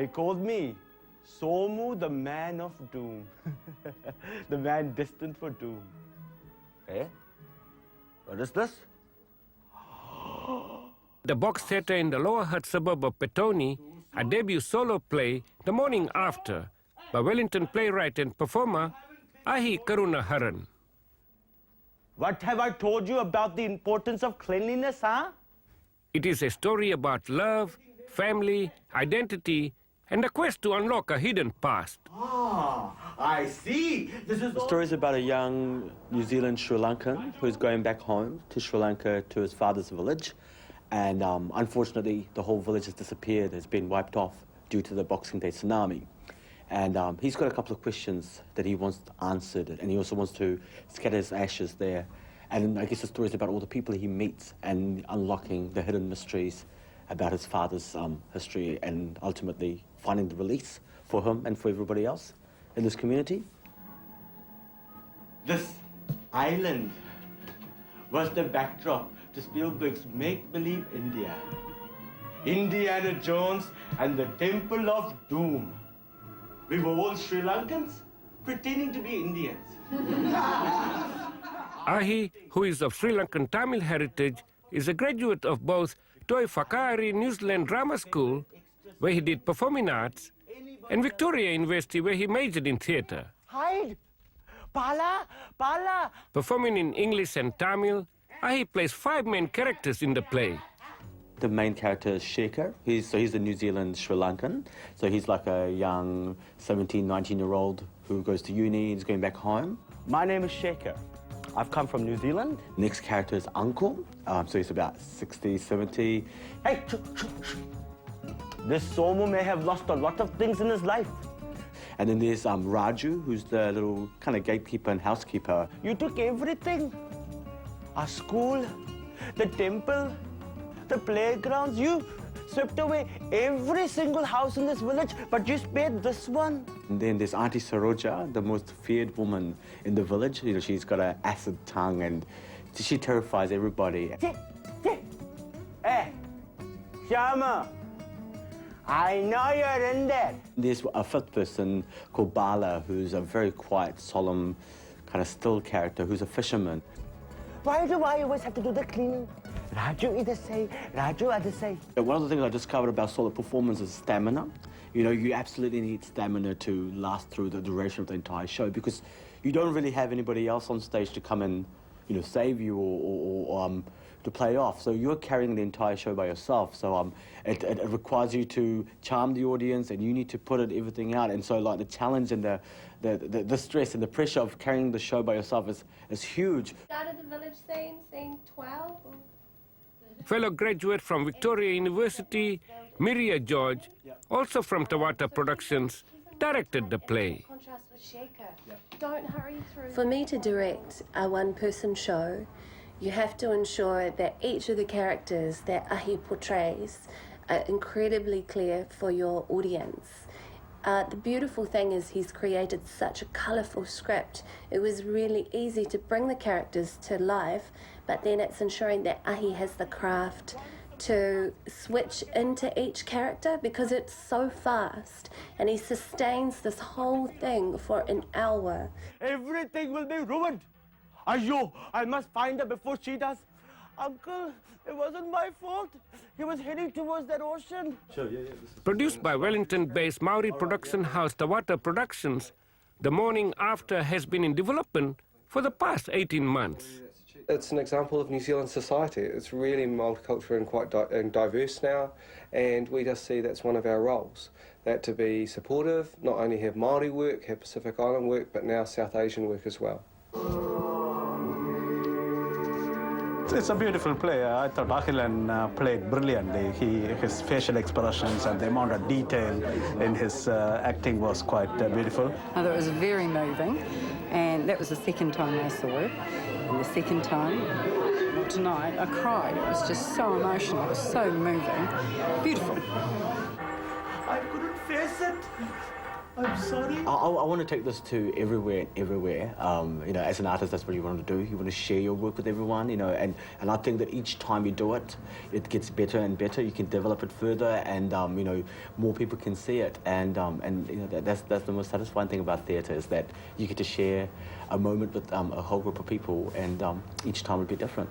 They called me Somu, the man of doom. The man destined for doom. Eh? What is this? The Box Theatre in the Lower Hutt suburb of Petone, a debut solo play, The Mourning After, by Wellington playwright and performer Ahi Karunaharan. What have I told you about the importance of cleanliness, huh? It is a story about love, family, identity, and a quest to unlock a hidden past. Ah, I see. The story is about a young New Zealand Sri Lankan who's going back home to Sri Lanka to his father's village. And unfortunately, the whole village has disappeared, has been wiped off due to the Boxing Day tsunami. And he's got a couple of questions that he wants answered, and he also wants to scatter his ashes there. And I guess the story is about all the people he meets and unlocking the hidden mysteries about his father's history and ultimately finding the release for him and for everybody else in this community. This island was the backdrop to Spielberg's make-believe India. Indiana Jones and the Temple of Doom. We were all Sri Lankans pretending to be Indians. Ahi, who is of Sri Lankan Tamil heritage, is a graduate of both Toi Whakaari New Zealand Drama School, where he did performing arts, and Victoria University, where he majored in theatre. Hide! Pala! Pala! Performing in English and Tamil, Ahi plays 5 main characters in the play. The main character is Shekhar. He's a New Zealand Sri Lankan. So he's like a young 17, 19-year-old who goes to uni, he's going back home. My name is Shekhar. I've come from New Zealand. Next character is Uncle. So he's about 60, 70. Hey! This Somu may have lost a lot of things in his life. And then there's Raju, who's the little kind of gatekeeper and housekeeper. You took everything. Our school, the temple, the playgrounds. You swept away every single house in this village, but you spared this one. And then there's Auntie Saroja, the most feared woman in the village. You know, she's got an acid tongue and she terrifies everybody. Hey, Shama, I know you're in there. There's a 5th person called Bala, who's a very quiet, solemn, kind of still character, who's a fisherman. Why do I always have to do the cleaning? Raju either say, Raju either say. One of the things I discovered about solo performance is stamina. You know, you absolutely need stamina to last through the duration of the entire show because you don't really have anybody else on stage to come and, you know, save you or to play off. So you're carrying the entire show by yourself. So it requires you to charm the audience and you need to put everything out. And so like the challenge and the stress and the pressure of carrying the show by yourself is huge. Started the village scene 12? Or? Fellow graduate from Victoria University, Miria George, also from Tawata Productions, directed the play. Contrast with Shekhar. Don't hurry through. For me to direct a one-person show, you have to ensure that each of the characters that Ahi portrays are incredibly clear for your audience. The beautiful thing is he's created such a colourful script. It was really easy to bring the characters to life, but then it's ensuring that Ahi has the craft to switch into each character because it's so fast and he sustains this whole thing for an hour. Everything will be ruined. Ayo, I must find her before she does. Uncle, it wasn't my fault. He was heading towards that ocean. Sure, yeah. Produced by Wellington-based Maori production house Tawata Productions, The Mourning After has been in development for the past 18 months. It's an example of New Zealand society. It's really multicultural and quite diverse now, and we just see that's one of our roles, that to be supportive, not only have Māori work, have Pacific Island work, but now South Asian work as well. It's a beautiful play. I thought Akhilan played brilliantly. His facial expressions and the amount of detail in his acting was quite beautiful. I thought it was very moving, and that was the second time I saw it. And the second time, tonight, I cried. It was just so emotional, it was so moving. Beautiful. I couldn't face it. I'm sorry. I want to take this to everywhere. You know, as an artist, that's what you want to do. You want to share your work with everyone, you know, and I think that each time you do it, it gets better and better. You can develop it further, and you know, more people can see it, and you know, that's the most satisfying thing about theatre, is that you get to share a moment with a whole group of people, and each time it'll be different.